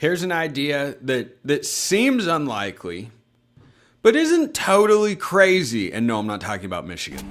Here's an idea that seems unlikely, but isn't totally crazy. And no, I'm not talking about Michigan.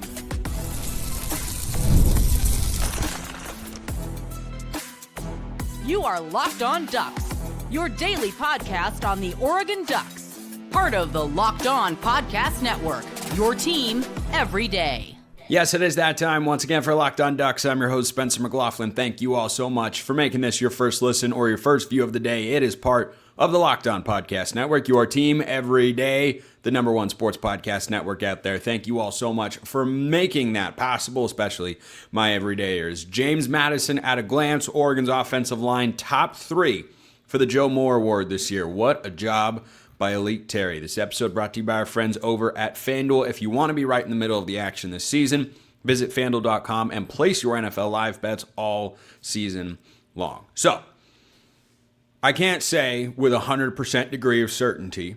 You are Locked On Ducks, your daily podcast on the Oregon Ducks. Part of the Locked On Podcast Network, your team every day. Yes, it is that time once again for Locked On Ducks. I'm your host, Spencer McLaughlin. Thank you all so much for making this your first listen or your first view of the day. It is part of the Locked On Podcast Network, your team every day, the number one sports podcast network out there. Thank you all so much for making that possible, especially my everydayers. James Madison at a glance, Oregon's offensive line, top 3 for the Joe Moore Award this year. What a job by Elite Terry. This episode brought to you by our friends over at FanDuel. If you want to be right in the middle of the action this season, visit FanDuel.com and place your NFL live bets all season long. So, I can't say with 100% degree of certainty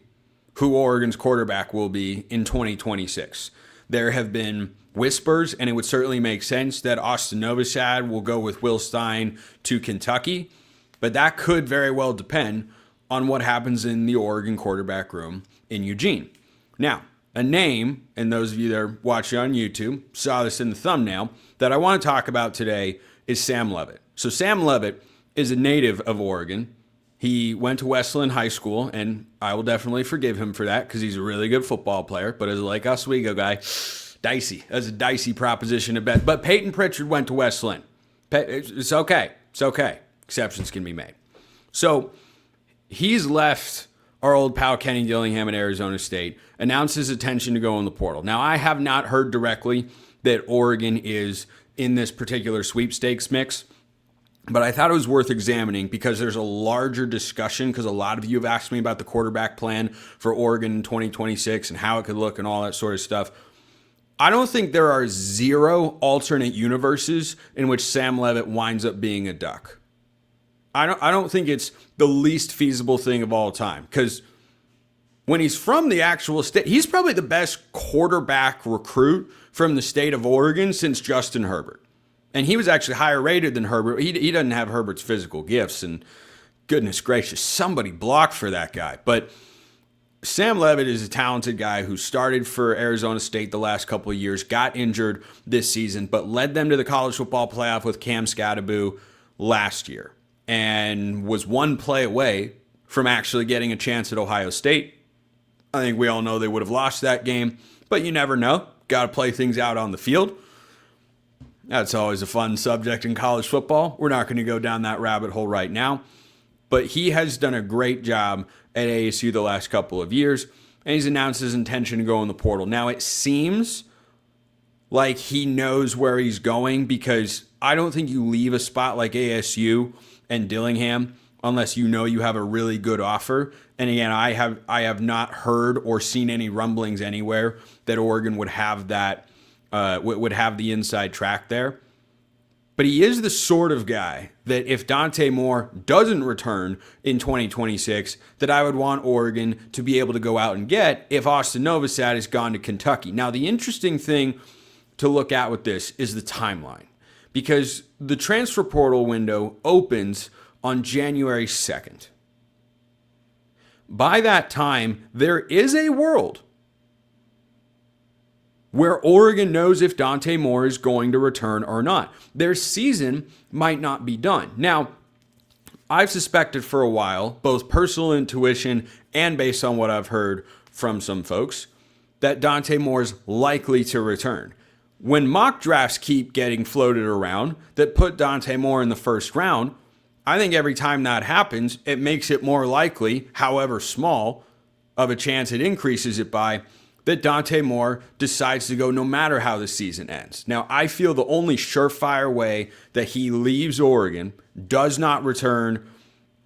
who Oregon's quarterback will be in 2026. There have been whispers, and it would certainly make sense that Austin Novosad will go with Will Stein to Kentucky, but that could very well depend on what happens in the Oregon quarterback room in Eugene. Now, a name, and those of you that are watching on YouTube saw this in the thumbnail, that I want to talk about today is Sam Leavitt. So Sam Leavitt is a native of Oregon. He went to West Linn High School, and I will definitely forgive him for that because he's a really good football player. But as a Lake Oswego guy, dicey. That's a dicey proposition to bet. But Peyton Pritchard went to West Linn. It's okay. It's okay. Exceptions can be made. So he's left our old pal Kenny Dillingham at Arizona State, announced his intention to go in the portal. Now, I have not heard directly that Oregon is in this particular sweepstakes mix, but I thought it was worth examining because there's a larger discussion, because a lot of you have asked me about the quarterback plan for Oregon in 2026 and how it could look and all that sort of stuff. I don't think there are 0 alternate universes in which Sam Leavitt winds up being a Duck. I don't think it's the least feasible thing of all time, because when he's from the actual state, he's probably the best quarterback recruit from the state of Oregon since Justin Herbert. And he was actually higher rated than Herbert. He doesn't have Herbert's physical gifts, and goodness gracious, somebody blocked for that guy. But Sam Leavitt is a talented guy who started for Arizona State the last couple of years, got injured this season, but led them to the college football playoff with Cam Scatterbo last year, and was one play away from actually getting a chance at Ohio State. I think we all know they would have lost that game, but you never know. Got to play things out on the field. That's always a fun subject in college football. We're not going to go down that rabbit hole right now, but he has done a great job at ASU the last couple of years, and he's announced his intention to go in the portal. Now, it seems like he knows where he's going, because I don't think you leave a spot like ASU and Dillingham unless you know you have a really good offer. And again, I have not heard or seen any rumblings anywhere that Oregon would have that would have the inside track there. But he is the sort of guy that if Dante Moore doesn't return in 2026, that I would want Oregon to be able to go out and get if Austin Novosad has gone to Kentucky. Now, the interesting thing to look at with this is the timeline, because the transfer portal window opens on January 2nd. By that time, there is a world where Oregon knows if Dante Moore is going to return or not. Their season might not be done. Now, I've suspected for a while, both personal intuition and based on what I've heard from some folks, that Dante Moore's likely to return. When mock drafts keep getting floated around that put Dante Moore in the first round, I think every time that happens, it makes it more likely, however small of a chance it increases it by, that Dante Moore decides to go no matter how the season ends. Now, I feel the only surefire way that he leaves Oregon, does not return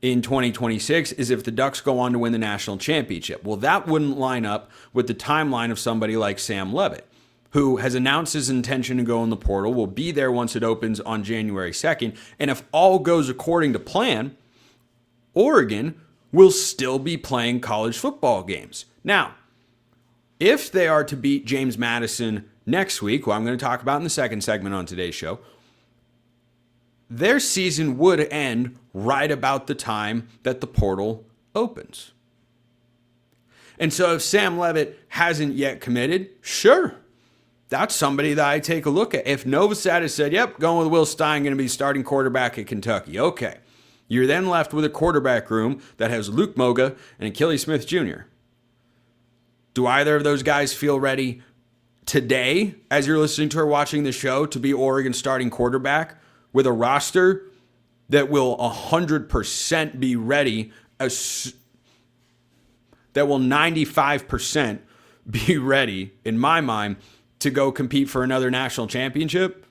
in 2026, is if the Ducks go on to win the national championship. Well, that wouldn't line up with the timeline of somebody like Sam Leavitt, who has announced his intention to go in the portal, will be there once it opens on January 2nd. And if all goes according to plan, Oregon will still be playing college football games. Now, if they are to beat James Madison next week, who I'm going to talk about in the second segment on today's show, their season would end right about the time that the portal opens. And so if Sam Leavitt hasn't yet committed, sure, that's somebody that I take a look at. If Novosad has said, yep, going with Will Stein, going to be starting quarterback at Kentucky, okay. You're then left with a quarterback room that has Luke Moga and Achilles Smith Jr. Do either of those guys feel ready today, as you're listening to or watching the show, to be Oregon's starting quarterback with a roster that will 100% be ready, that will 95% be ready, in my mind, to go compete for another national championship?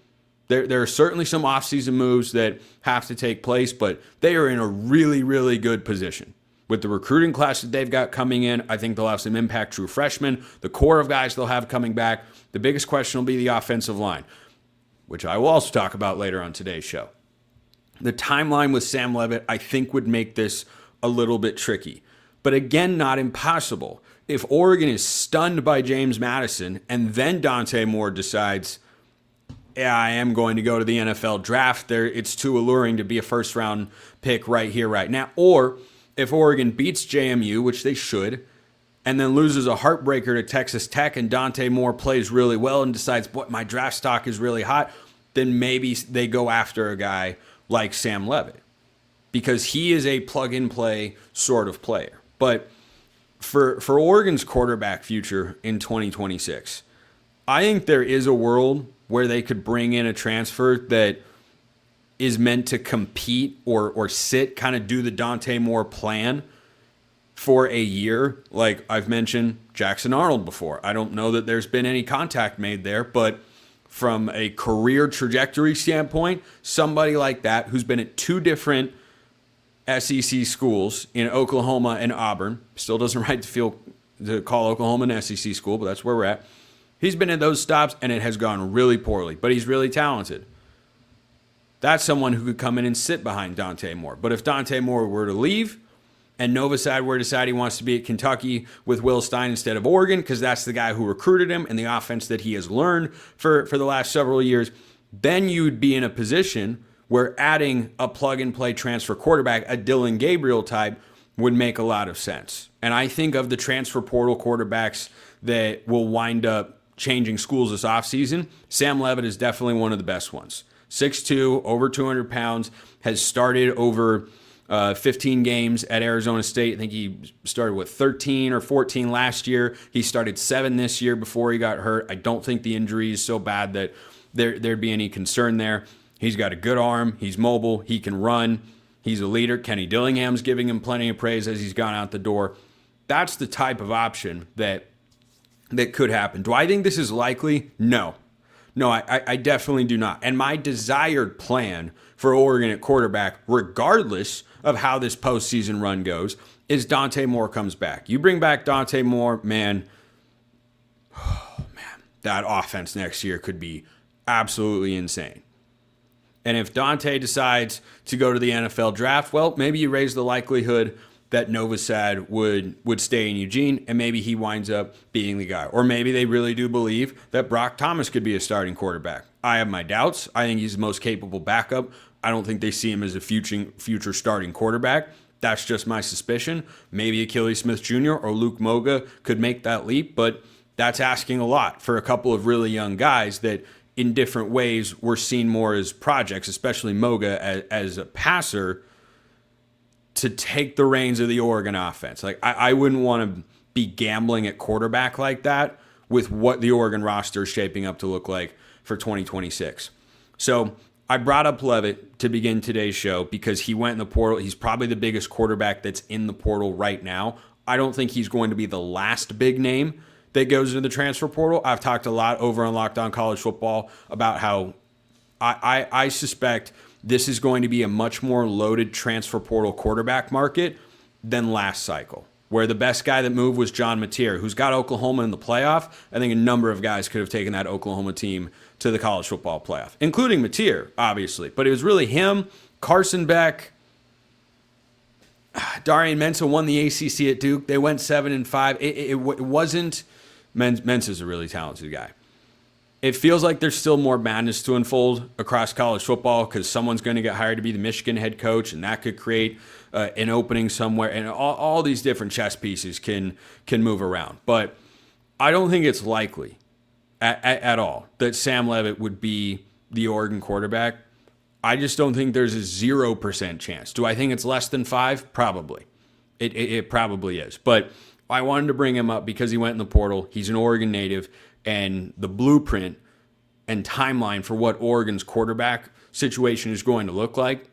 There are certainly some offseason moves that have to take place, but they are in a really, really good position. With the recruiting class that they've got coming in, I think they'll have some impact true freshmen. The core of guys they'll have coming back. The biggest question will be the offensive line, which I will also talk about later on today's show. The timeline with Sam Leavitt, I think, would make this a little bit tricky. But again, not impossible. If Oregon is stunned by James Madison and then Dante Moore decides, yeah, I am going to go to the NFL draft, it's too alluring to be a first-round pick right here, right now. Or if Oregon beats JMU, which they should, and then loses a heartbreaker to Texas Tech and Dante Moore plays really well and decides, boy, my draft stock is really hot, then maybe they go after a guy like Sam Leavitt because he is a plug-and-play sort of player. But for Oregon's quarterback future in 2026, I think there is a world where they could bring in a transfer that is meant to compete or sit, kind of do the Dante Moore plan for a year. Like I've mentioned Jackson Arnold before. I don't know that there's been any contact made there, but from a career trajectory standpoint, somebody like that who's been at two different SEC schools in Oklahoma and Auburn, still doesn't right to call Oklahoma an SEC school, but that's where we're at. He's been in those stops, and it has gone really poorly, but he's really talented. That's someone who could come in and sit behind Dante Moore. But if Dante Moore were to leave and Novosad were to decide he wants to be at Kentucky with Will Stein instead of Oregon, because that's the guy who recruited him and the offense that he has learned for the last several years, then you'd be in a position where adding a plug-and-play transfer quarterback, a Dylan Gabriel type, would make a lot of sense. And I think of the transfer portal quarterbacks that will wind up changing schools this offseason, Sam Leavitt is definitely one of the best ones. 6'2", over 200 pounds, has started over 15 games at Arizona State. I think he started with 13 or 14 last year. He started 7 this year before he got hurt. I don't think the injury is so bad that there'd be any concern there. He's got a good arm. He's mobile. He can run. He's a leader. Kenny Dillingham's giving him plenty of praise as he's gone out the door. That's the type of option that could happen. Do I think this is likely? No. No, I definitely do not. And my desired plan for Oregon at quarterback, regardless of how this postseason run goes, is Dante Moore comes back. You bring back Dante Moore, man, that offense next year could be absolutely insane. And if Dante decides to go to the NFL draft, well, maybe you raise the likelihood that Novosad would stay in Eugene, and maybe he winds up being the guy. Or maybe they really do believe that Brock Thomas could be a starting quarterback. I have my doubts. I think he's the most capable backup. I don't think they see him as a future starting quarterback. That's just my suspicion. Maybe Achilles Smith Jr. or Luke Moga could make that leap, but that's asking a lot for a couple of really young guys that in different ways were seen more as projects, especially Moga as a passer, to take the reins of the Oregon offense. Like I wouldn't want to be gambling at quarterback like that with what the Oregon roster is shaping up to look like for 2026. So I brought up Leavitt to begin today's show because he went in the portal. He's probably the biggest quarterback that's in the portal right now. I don't think he's going to be the last big name that goes into the transfer portal. I've talked a lot over on Locked On College Football about how I suspect this is going to be a much more loaded transfer portal quarterback market than last cycle, where the best guy that moved was John Mateer, who's got Oklahoma in the playoff. I think a number of guys could have taken that Oklahoma team to the college football playoff, including Mateer, obviously. But it was really him, Carson Beck, Darian Mensah won the ACC at Duke. They went 7-5. It wasn't – Mensah's a really talented guy. It feels like there's still more madness to unfold across college football because someone's going to get hired to be the Michigan head coach, and that could create an opening somewhere. And all these different chess pieces can move around. But I don't think it's likely at all that Sam Leavitt would be the Oregon quarterback. I just don't think there's a 0% chance. Do I think it's less than 5? Probably. It probably is. But I wanted to bring him up because he went in the portal. He's an Oregon native. And the blueprint and timeline for what Oregon's quarterback situation is going to look like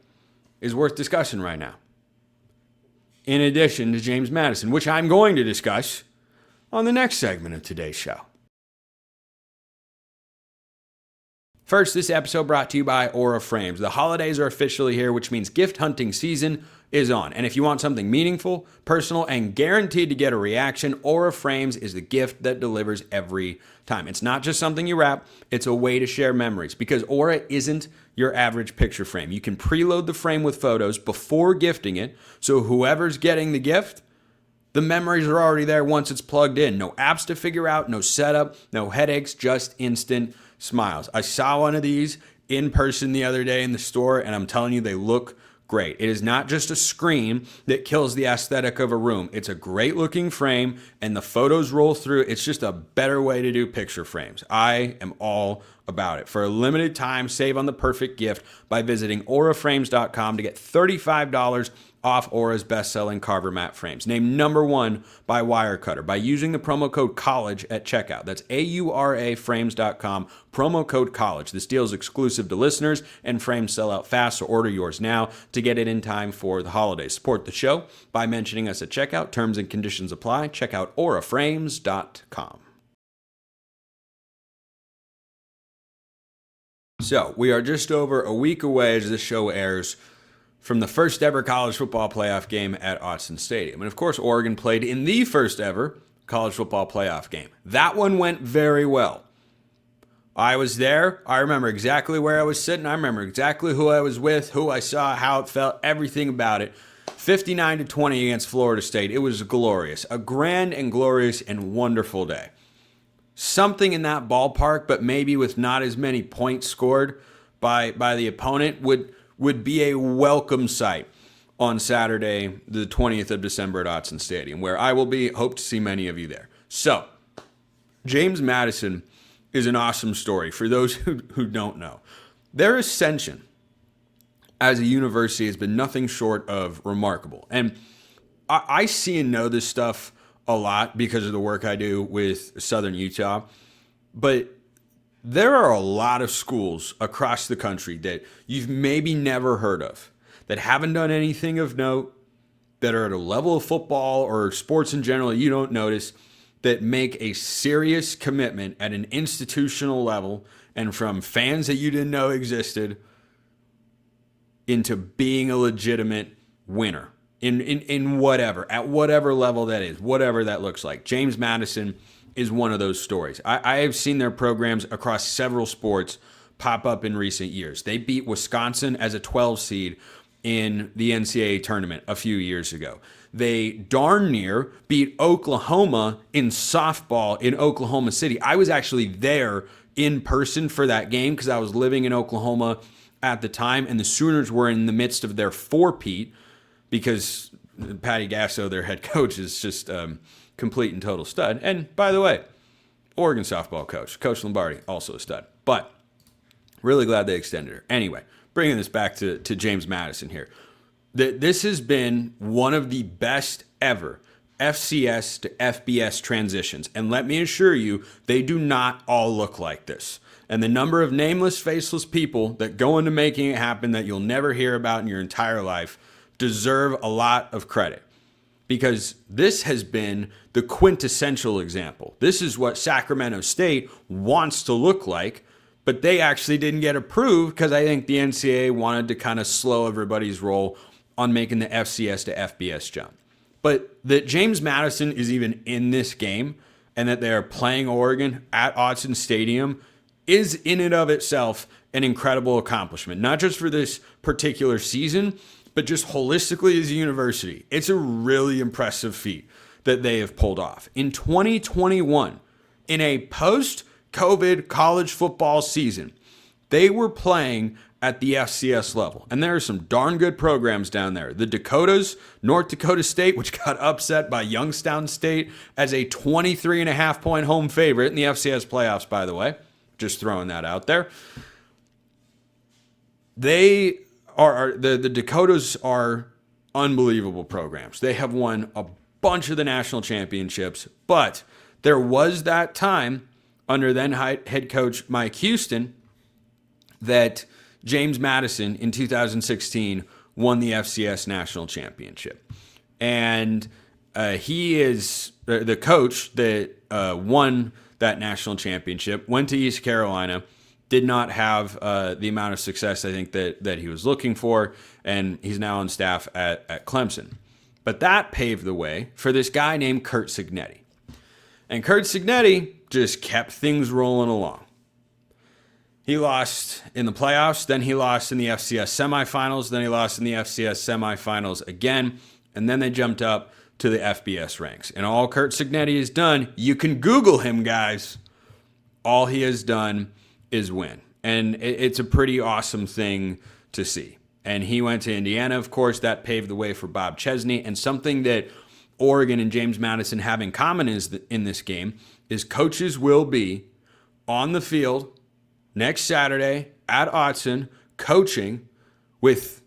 is worth discussing right now. In addition to James Madison, which I'm going to discuss on the next segment of today's show. First, this episode brought to you by Aura Frames. The holidays are officially here, which means gift hunting season is on. And if you want something meaningful, personal, and guaranteed to get a reaction, Aura Frames is the gift that delivers every time. It's not just something you wrap, it's a way to share memories because Aura isn't your average picture frame. You can preload the frame with photos before gifting it, so whoever's getting the gift, the memories are already there once it's plugged in. No apps to figure out, no setup, no headaches, just instant smiles. I saw one of these in person the other day in the store, and I'm telling you, they look great. It is not just a screen that kills the aesthetic of a room. It's a great looking frame and the photos roll through. It's just a better way to do picture frames. I am all about it. For a limited time, save on the perfect gift by visiting auraframes.com to get $35 off Aura's best-selling carver mat frames. Named #1 by Wirecutter by using the promo code COLLEGE at checkout. That's auraframes.com, promo code COLLEGE. This deal is exclusive to listeners, and frames sell out fast, so order yours now to get it in time for the holidays. Support the show by mentioning us at checkout. Terms and conditions apply. Check out auraframes.com. So, we are just over a week away as this show airs from the first ever college football playoff game at Autzen Stadium. And of course, Oregon played in the first ever college football playoff game. That one went very well. I was there. I remember exactly where I was sitting. I remember exactly who I was with, who I saw, how it felt, everything about it. 59-20 against Florida State. It was glorious. A grand and glorious and wonderful day. Something in that ballpark, but maybe with not as many points scored by the opponent would be a welcome sight on Saturday, the 20th of December at Autzen Stadium, where I will be. Hope to see many of you there. So, James Madison is an awesome story for those who don't know. Their ascension as a university has been nothing short of remarkable. And I see and know this stuff a lot because of the work I do with Southern Utah. But there are a lot of schools across the country that you've maybe never heard of, that haven't done anything of note, that are at a level of football or sports in general you don't notice, that make a serious commitment at an institutional level and from fans that you didn't know existed into being a legitimate winner in whatever, at whatever level that is, whatever that looks like. James Madison is one of those stories. I have seen their programs across several sports pop up in recent years. They beat Wisconsin as a 12 seed in the NCAA tournament a few years ago. They darn near beat Oklahoma in softball in Oklahoma City. I was actually there in person for that game because I was living in Oklahoma at the time, and the Sooners were in the midst of their four-peat because Patty Gasso, their head coach, is just complete and total stud. And by the way, Oregon softball coach, Coach Lombardi, also a stud. But really glad they extended her. Anyway, bringing this back to James Madison here. This has been one of the best ever FCS to FBS transitions. And let me assure you, they do not all look like this. And the number of nameless, faceless people that go into making it happen that you'll never hear about in your entire life deserve a lot of credit. Because this has been the quintessential example. This is what Sacramento State wants to look like, but they actually didn't get approved because I think the NCAA wanted to kind of slow everybody's roll on making the FCS to FBS jump. But that James Madison is even in this game and that they're playing Oregon at Autzen Stadium is in and of itself an incredible accomplishment, not just for this particular season, but just holistically as a university. It's a really impressive feat that they have pulled off. In 2021, in a post post-COVID college football season, they were playing at the FCS level. And there are some darn good programs down there. The Dakotas, North Dakota State, which got upset by Youngstown State as a 23.5-point home favorite in the FCS playoffs, by the way. Just throwing that out there. The Dakotas are unbelievable programs. They have won a bunch of the national championships, but there was that time under then head coach Mike Houston that James Madison in 2016 won the FCS National Championship. And he is the coach that won that national championship, went to East Carolina, did not have the amount of success I think that he was looking for, and he's now on staff at Clemson. But that paved the way for this guy named Curt Cignetti. And Curt Cignetti just kept things rolling along. He lost in the playoffs, then he lost in the FCS semifinals, then he lost in the FCS semifinals again, and then they jumped up to the FBS ranks. And all Curt Cignetti has done, you can Google him, guys, all he has done is win. And it's a pretty awesome thing to see. And he went to Indiana, of course. That paved the way for Bob Chesney. And something that Oregon and James Madison have in common in this game is coaches will be on the field next Saturday at Autzen coaching with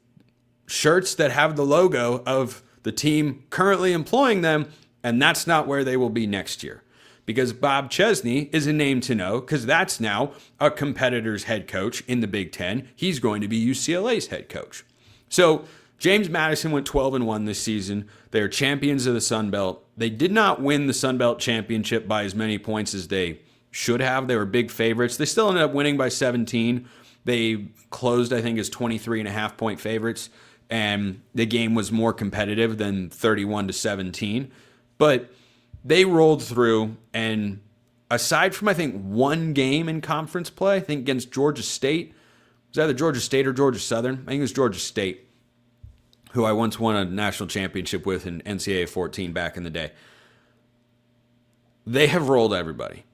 shirts that have the logo of the team currently employing them, and that's not where they will be next year. Because Bob Chesney is a name to know, because that's now a competitor's head coach in the Big Ten. He's going to be UCLA's head coach. So James Madison went 12-1 this season. They are champions of the Sun Belt. They did not win the Sun Belt championship by as many points as they should have. They were big favorites. They still ended up winning by 17. They closed, I think, as 23.5-point favorites, and the game was more competitive than 31-17. But they rolled through, and aside from, I think, one game in conference play, I think against Georgia State, it was either Georgia State or Georgia Southern. I think it was Georgia State, who I once won a national championship with in NCAA 14 back in the day. They have rolled everybody.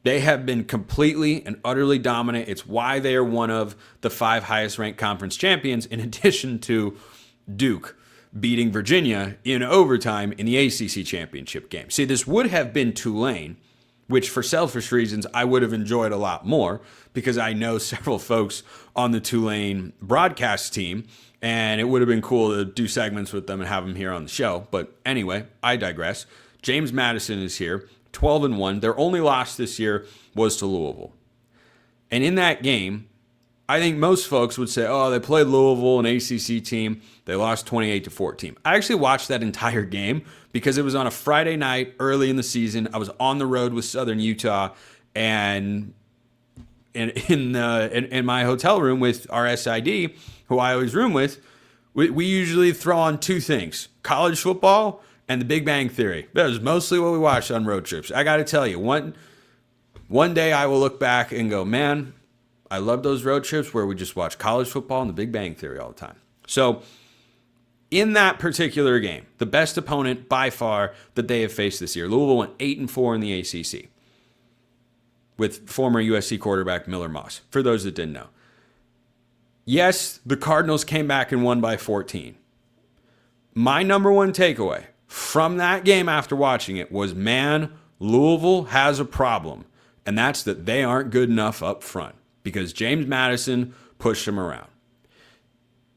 They have been completely and utterly dominant. It's why they are one of the 5 highest-ranked conference champions, in addition to Duke beating Virginia in overtime in the ACC championship game. See, this would have been Tulane, which for selfish reasons I would have enjoyed a lot more, because I know several folks on the Tulane broadcast team, and it would have been cool to do segments with them and have them here on the show. But anyway, I digress. James Madison is here, 12-1. Their only loss this year was to Louisville. And in that game, I think most folks would say, oh, they played Louisville, an ACC team. They lost 28-14. I actually watched that entire game because it was on a Friday night early in the season. I was on the road with Southern Utah, and in my hotel room with our SID, who I always room with, we usually throw on 2 things: college football and The Big Bang Theory. That was mostly what we watched on road trips. I got to tell you, one day I will look back and go, man, I love those road trips where we just watch college football and The Big Bang Theory all the time. So in that particular game, the best opponent by far that they have faced this year, Louisville went 8-4 in the ACC with former USC quarterback Miller Moss, for those that didn't know. Yes, the Cardinals came back and won by 14. My number one takeaway from that game after watching it was, man, Louisville has a problem, and that's that they aren't good enough up front, because James Madison pushed them around.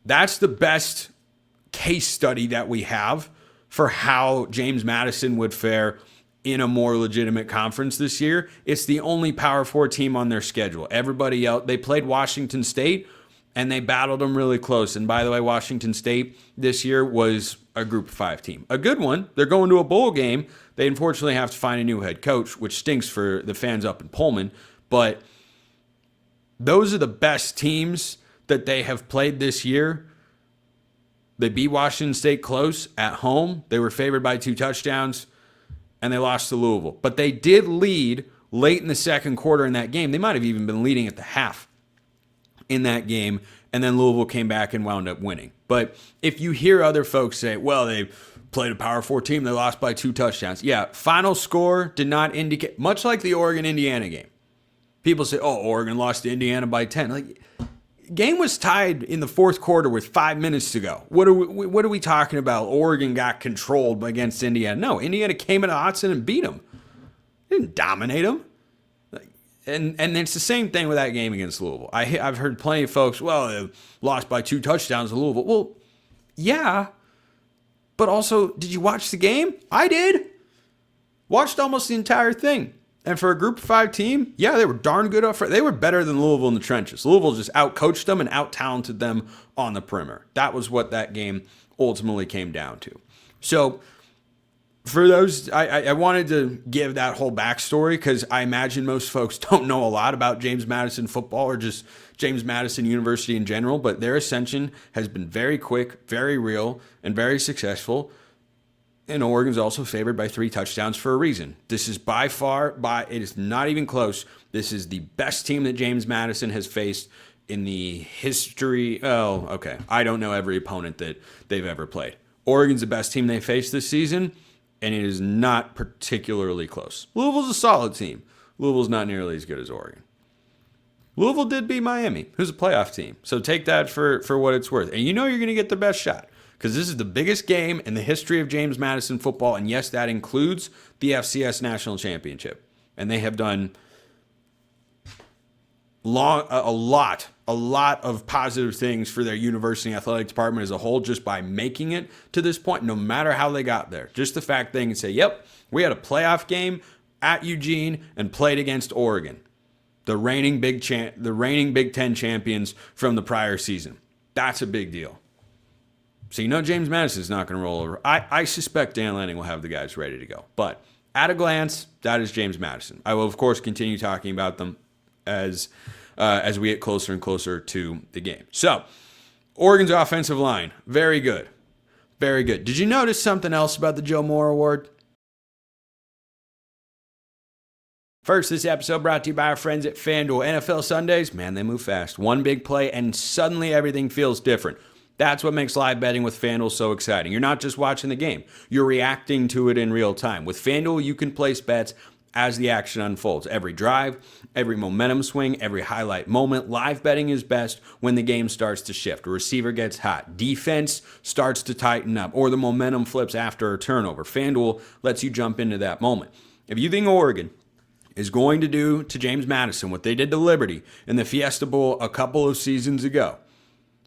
That's the best case study that we have for how James Madison would fare in a more legitimate conference this year. It's the only Power 4 team on their schedule. Everybody else, they played Washington State, and they battled them really close. And by the way, Washington State this year was a Group of 5 team. A good one. They're going to a bowl game. They unfortunately have to find a new head coach, which stinks for the fans up in Pullman. But those are the best teams that they have played this year. They beat Washington State close at home. They were favored by 2 touchdowns, and they lost to Louisville. But they did lead late in the second quarter in that game. They might have even been leading at the half in that game, and then Louisville came back and wound up winning. But if you hear other folks say, well, they played a Power 4 team, they lost by 2 touchdowns. Yeah, final score did not indicate, much like the Oregon-Indiana game. People say, oh, Oregon lost to Indiana by 10. Like, game was tied in the fourth quarter with 5 minutes to go. What are we talking about? Oregon got controlled against Indiana. No, Indiana came into Autzen and beat them. They didn't dominate them. And it's the same thing with that game against Louisville. I've heard plenty of folks, well, they lost by 2 touchdowns to Louisville. Well, yeah, but also, did you watch the game? I did. Watched almost the entire thing. And for a Group of 5 team, yeah, they were darn good up front. They were better than Louisville in the trenches. Louisville just out-coached them and out-talented them on the perimeter. That was what that game ultimately came down to. So for those, I wanted to give that whole backstory because I imagine most folks don't know a lot about James Madison football or just James Madison University in general, but their ascension has been very quick, very real, and very successful. And Oregon's also favored by 3 touchdowns for a reason. This is by far, it is not even close. This is the best team that James Madison has faced in the history. Oh, okay. I don't know every opponent that they've ever played. Oregon's the best team they faced this season, and it is not particularly close. Louisville's a solid team. Louisville's not nearly as good as Oregon. Louisville did beat Miami, who's a playoff team. So take that for what it's worth. And you know you're going to get the best shot because this is the biggest game in the history of James Madison football. And yes, that includes the FCS National Championship. And they have done a lot of positive things for their university athletic department as a whole just by making it to this point, no matter how they got there. Just the fact they can say, yep, we had a playoff game at Eugene and played against Oregon, the reigning Big Ten champions from the prior season. That's a big deal. So you know James Madison is not going to roll over. I suspect Dan Lanning will have the guys ready to go. But at a glance, that is James Madison. I will, of course, continue talking about them as we get closer and closer to the game. So, Oregon's offensive line, very good. Very good. Did you notice something else about the Joe Moore Award? First, this episode brought to you by our friends at FanDuel. NFL Sundays, man, they move fast. One big play, and suddenly everything feels different. That's what makes live betting with FanDuel so exciting. You're not just watching the game. You're reacting to it in real time. With FanDuel, you can place bets as the action unfolds. Every drive, every momentum swing, every highlight moment. Live betting is best when the game starts to shift. A receiver gets hot. Defense starts to tighten up. Or the momentum flips after a turnover. FanDuel lets you jump into that moment. If you think Oregon is going to do to James Madison what they did to Liberty in the Fiesta Bowl a couple of seasons ago,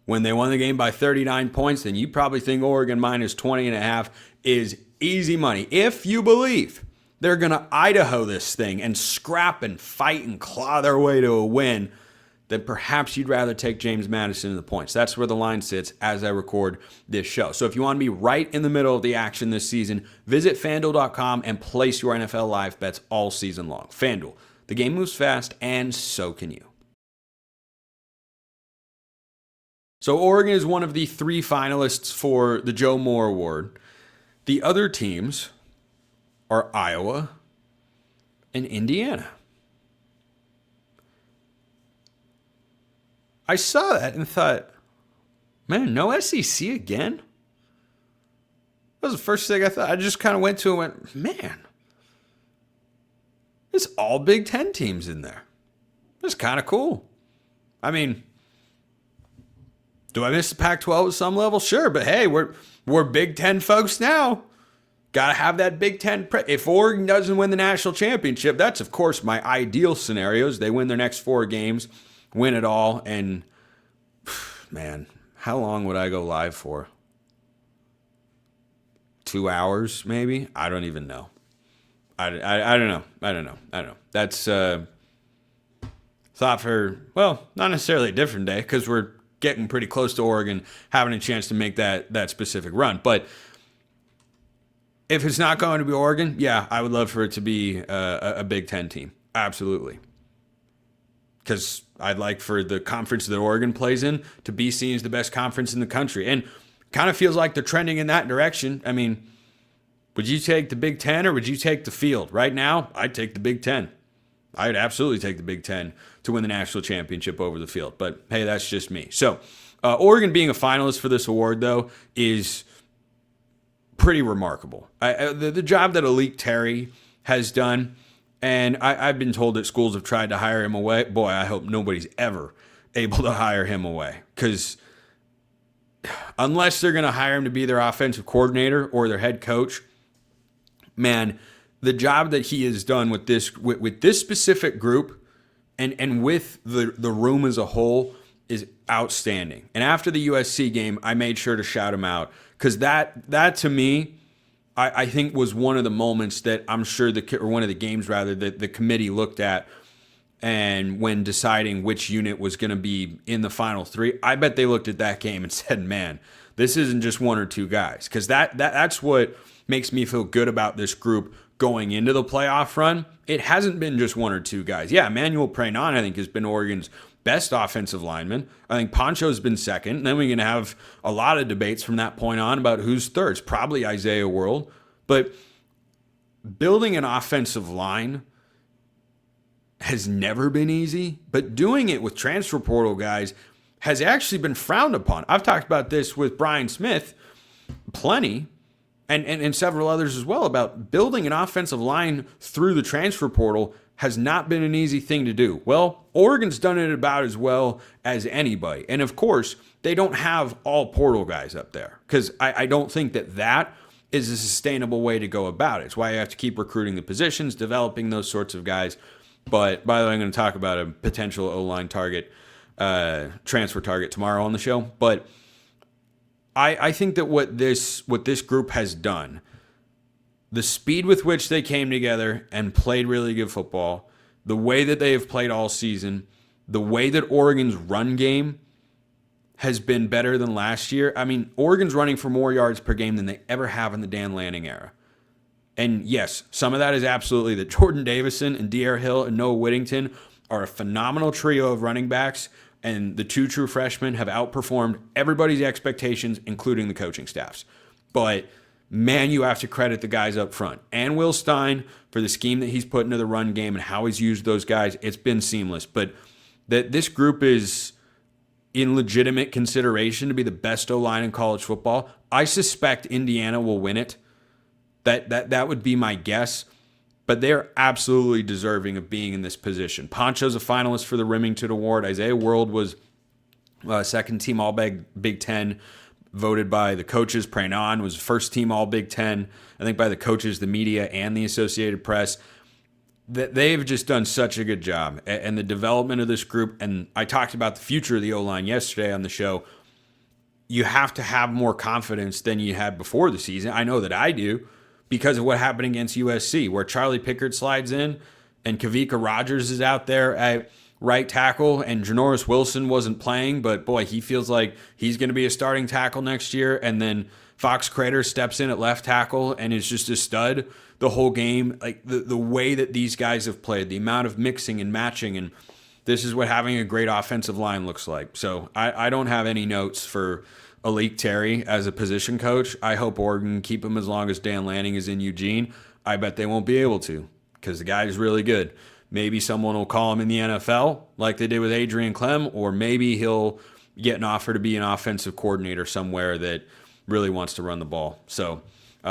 when they won the game by 39 points, then you probably think Oregon minus 20.5 is easy money. If you believe they're going to Idaho this thing and scrap and fight and claw their way to a win, then perhaps you'd rather take James Madison in the points. That's where the line sits as I record this show. So if you want to be right in the middle of the action this season, visit FanDuel.com and place your NFL live bets all season long. FanDuel, the game moves fast, and so can you. So Oregon is one of the 3 finalists for the Joe Moore Award. The other teams are Iowa and Indiana. I saw that and thought, man, no SEC again? That was the first thing I thought. I just kind of went to and went, man, it's all Big Ten teams in there. That's kind of cool. I mean, do I miss the Pac-12 at some level? Sure, but hey, we're Big Ten folks now. Got to have that Big Ten. If Oregon doesn't win the national championship, that's, of course, my ideal scenarios. They win their next 4 games, win it all, and, man, how long would I go live for? 2 hours, maybe? I don't even know. I don't know. That's thought for, well, not necessarily a different day, because we're getting pretty close to Oregon having a chance to make that specific run. But if it's not going to be Oregon, yeah, I would love for it to be a Big Ten team. Absolutely. Because I'd like for the conference that Oregon plays in to be seen as the best conference in the country. And kind of feels like they're trending in that direction. I mean, would you take the Big Ten or would you take the field? Right now, I'd take the Big Ten. I'd absolutely take the Big Ten to win the national championship over the field. But, hey, that's just me. So, Oregon being a finalist for this award, though, is pretty remarkable. The job that Elite Terry has done And I've been told that schools have tried to hire him away. Boy, I hope nobody's ever able to hire him away, because unless they're going to hire him to be their offensive coordinator or their head coach, man, the job that he has done with this specific group and with the room as a whole is outstanding. And after the USC game, I made sure to shout him out, because that to me, I think was one of the moments that I'm sure one of the games rather that the committee looked at, and when deciding which unit was going to be in the final three, I bet they looked at that game and said, man, this isn't just one or two guys. Because that's what makes me feel good about this group going into the playoff run. It hasn't been just one or two guys. Yeah, Emmanuel Prenon, I think, has been Oregon's best offensive lineman. I think Poncho's been second. And then we're going to have a lot of debates from that point on about who's third. It's probably Isaiah World. But building an offensive line has never been easy, but doing it with transfer portal guys has actually been frowned upon. I've talked about this with Brian Smith plenty, and several others as well, about building an offensive line through the transfer portal has not been an easy thing to do. Well, Oregon's done it about as well as anybody. And of course, they don't have all portal guys up there, because I don't think that is a sustainable way to go about it. It's why you have to keep recruiting the positions, developing those sorts of guys. But by the way, I'm going to talk about a potential O-line target, transfer target tomorrow on the show. But I think that what this group has done, the speed with which they came together and played really good football, the way that they have played all season, the way that Oregon's run game has been better than last year. I mean, Oregon's running for more yards per game than they ever have in the Dan Lanning era. And yes, some of that is absolutely that Jordan Davison and Dierre Hill and Noah Whittington are a phenomenal trio of running backs, and the two true freshmen have outperformed everybody's expectations, including the coaching staffs. But man, you have to credit the guys up front and Will Stein for the scheme that he's put into the run game and how he's used those guys. It's been seamless. But that this group is in legitimate consideration to be the best O-line in college football. I suspect Indiana will win it. That would be my guess, but they're absolutely deserving of being in this position. Poncho's a finalist for the Remington Award. Isaiah World was second team All-Big Ten, voted by the coaches. Prenon was first team All-Big Ten, I think by the coaches, the media, and the Associated Press. They've just done such a good job, and the development of this group, and I talked about the future of the O-line yesterday on the show. You have to have more confidence than you had before the season. I know that I do, because of what happened against USC, where Charlie Pickard slides in and Kavika Rogers is out there at right tackle and Janoris Wilson wasn't playing, but boy, he feels like he's going to be a starting tackle next year. And then Fox Crater steps in at left tackle and is just a stud the whole game. Like the way that these guys have played, the amount of mixing and matching, and this is what having a great offensive line looks like. So I don't have any notes for Alik Terry as a position coach. I hope Oregon can keep him as long as Dan Lanning is in Eugene. I bet they won't be able to, because the guy's really good. Maybe someone will call him in the NFL like they did with Adrian Clem, or maybe he'll get an offer to be an offensive coordinator somewhere that really wants to run the ball. So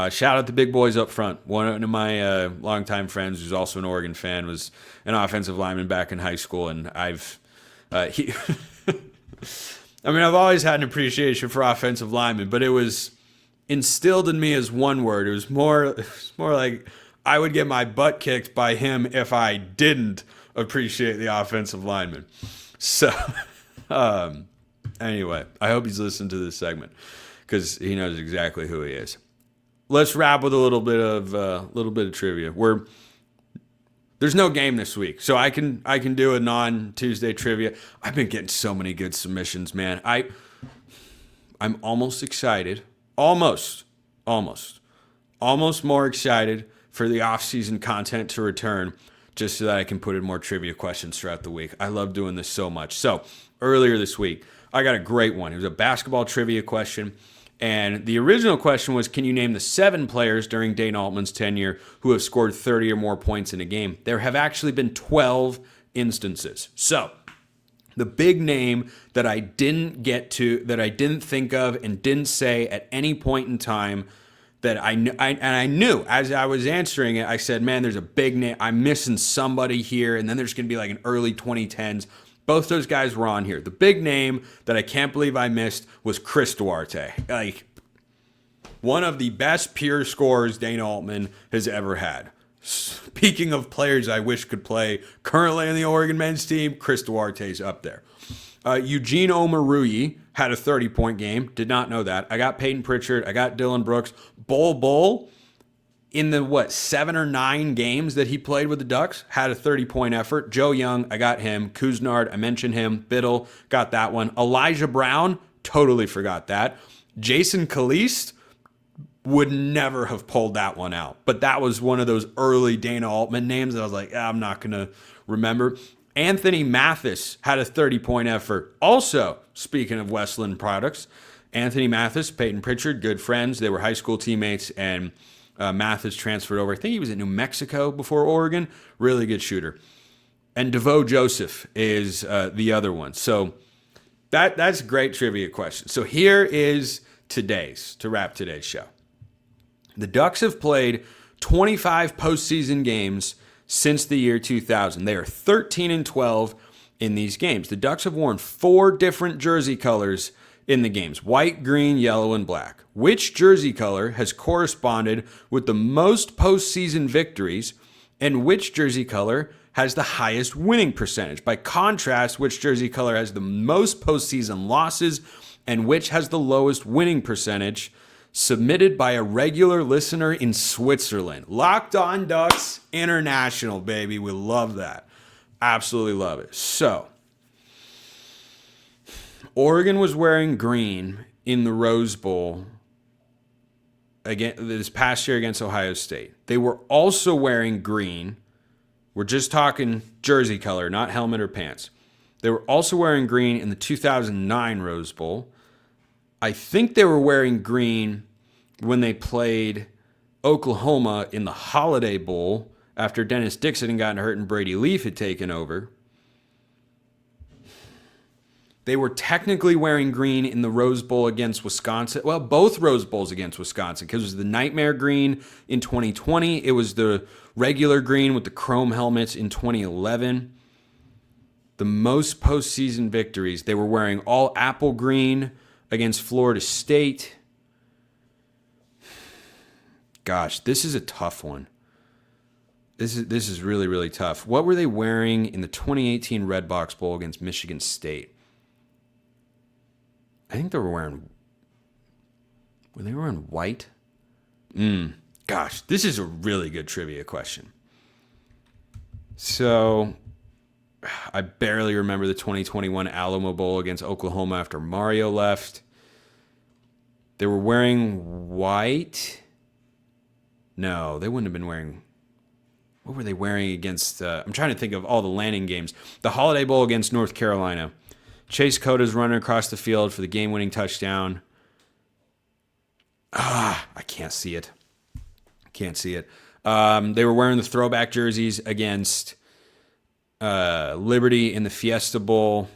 shout out the big boys up front. One of my longtime friends who's also an Oregon fan was an offensive lineman back in high school, and I've always had an appreciation for offensive linemen, but it was instilled in me as one word. It was more like I would get my butt kicked by him if I didn't appreciate the offensive lineman. So, anyway, I hope he's listened to this segment, because he knows exactly who he is. Let's wrap with a little bit of trivia. There's no game this week, so I can do a non-Tuesday trivia. I've been getting so many good submissions, man. I'm almost excited. Almost more excited for the off-season content to return, just so that I can put in more trivia questions throughout the week. I love doing this so much. So earlier this week, I got a great one. It was a basketball trivia question. And the original question was, can you name the 7 players during Dane Altman's tenure who have scored 30 or more points in a game? There have actually been 12 instances. So the big name that I didn't get to, that I didn't think of and didn't say at any point in time that I knew as I was answering it, I said, man, there's a big name. I'm missing somebody here. And then there's going to be like an early 2010s. Both those guys were on here. The big name that I can't believe I missed was Chris Duarte. Like, one of the best pure scorers Dana Altman has ever had. Speaking of players I wish could play currently on the Oregon men's team, Chris Duarte's up there. Eugene Omoruyi had a 30-point game. Did not know that. I got Peyton Pritchard. I got Dylan Brooks. Bull in the, 7 or 9 games that he played with the Ducks, had a 30-point effort. Joe Young, I got him. Kuznard, I mentioned him. Biddle, got that one. Elijah Brown, totally forgot that. Jason Caliste, would never have pulled that one out. But that was one of those early Dana Altman names that I was like, I'm not going to remember. Anthony Mathis had a 30-point effort. Also, speaking of West Linn products, Anthony Mathis, Peyton Pritchard, good friends. They were high school teammates, and Mathis transferred over. I think he was in New Mexico before Oregon. Really good shooter. And DeVoe Joseph is the other one. So that's a great trivia question. So here is to wrap today's show. The Ducks have played 25 postseason games since the year 2000. They are 13-12 in these games. The Ducks have worn 4 different jersey colors in the games: white, green, yellow, and black. Which jersey color has corresponded with the most postseason victories, and which jersey color has the highest winning percentage? By contrast, which jersey color has the most postseason losses, and which has the lowest winning percentage? Submitted by a regular listener in Switzerland. Locked On Ducks International, baby. We love that. Absolutely love it. So, Oregon was wearing green in the Rose Bowl again this past year against Ohio State. They were also wearing green. We're just talking jersey color, not helmet or pants. They were also wearing green in the 2009 Rose Bowl. I think they were wearing green when they played Oklahoma in the Holiday Bowl after Dennis Dixon had gotten hurt and Brady Leaf had taken over. They were technically wearing green in the Rose Bowl against Wisconsin. Well, both Rose Bowls against Wisconsin, because it was the Nightmare Green in 2020. It was the regular green with the chrome helmets in 2011. The most postseason victories, they were wearing all apple green against Florida State. Gosh, this is a tough one. This is really, really tough. What were they wearing in the 2018 Red Box Bowl against Michigan State? I think they were wearing... Were they wearing white? Gosh, this is a really good trivia question. So, I barely remember the 2021 Alamo Bowl against Oklahoma after Mario left. They were wearing white... No, they wouldn't have been wearing... What were they wearing against... I'm trying to think of all the landing games. The Holiday Bowl against North Carolina. Chase Coda's running across the field for the game-winning touchdown. I can't see it. They were wearing the throwback jerseys against Liberty in the Fiesta Bowl.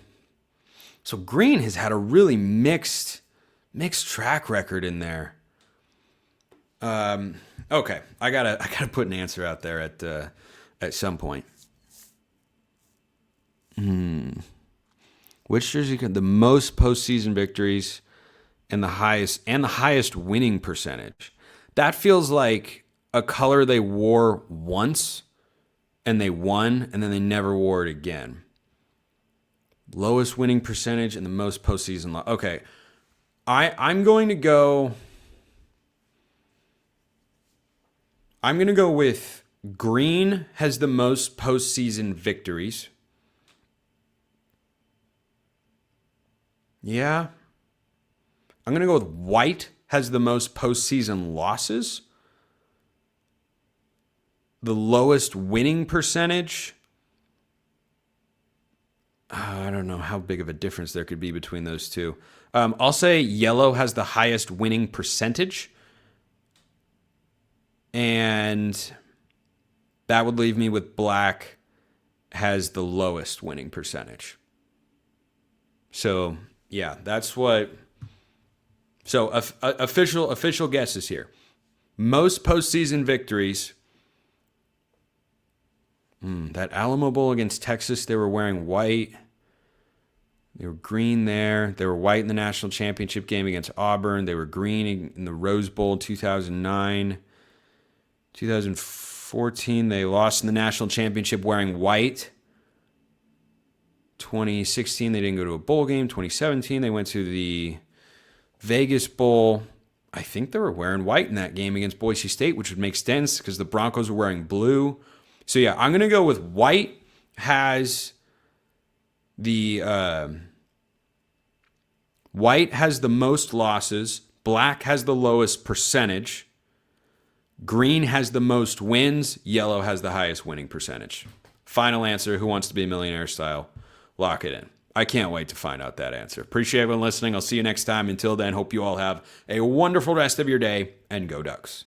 So green has had a really mixed track record in there. Okay, I gotta put an answer out there at some point. Which jersey got the most postseason victories and the highest winning percentage? That feels like a color they wore once and they won, and then they never wore it again. Lowest winning percentage and the most postseason. Okay, I'm going to go. I'm going to go with green has the most postseason victories. Yeah. I'm going to go with white has the most postseason losses. The lowest winning percentage. I don't know how big of a difference there could be between those two. I'll say yellow has the highest winning percentage. And that would leave me with black has the lowest winning percentage. So, yeah, that's what... So, official guesses here. Most postseason victories. That Alamo Bowl against Texas, they were wearing white. They were green there. They were white in the national championship game against Auburn. They were green in the Rose Bowl 2009. 2014, they lost in the national championship wearing white. 2016, they didn't go to a bowl game. 2017, they went to the Vegas Bowl. I think they were wearing white in that game against Boise State, which would make sense because the Broncos were wearing blue. So, yeah, I'm going to go with white has the most losses. Black has the lowest percentage. Green has the most wins. Yellow has the highest winning percentage. Final answer, who wants to be a millionaire style? Lock it in. I can't wait to find out that answer. Appreciate everyone listening. I'll see you next time. Until then, hope you all have a wonderful rest of your day, and go Ducks.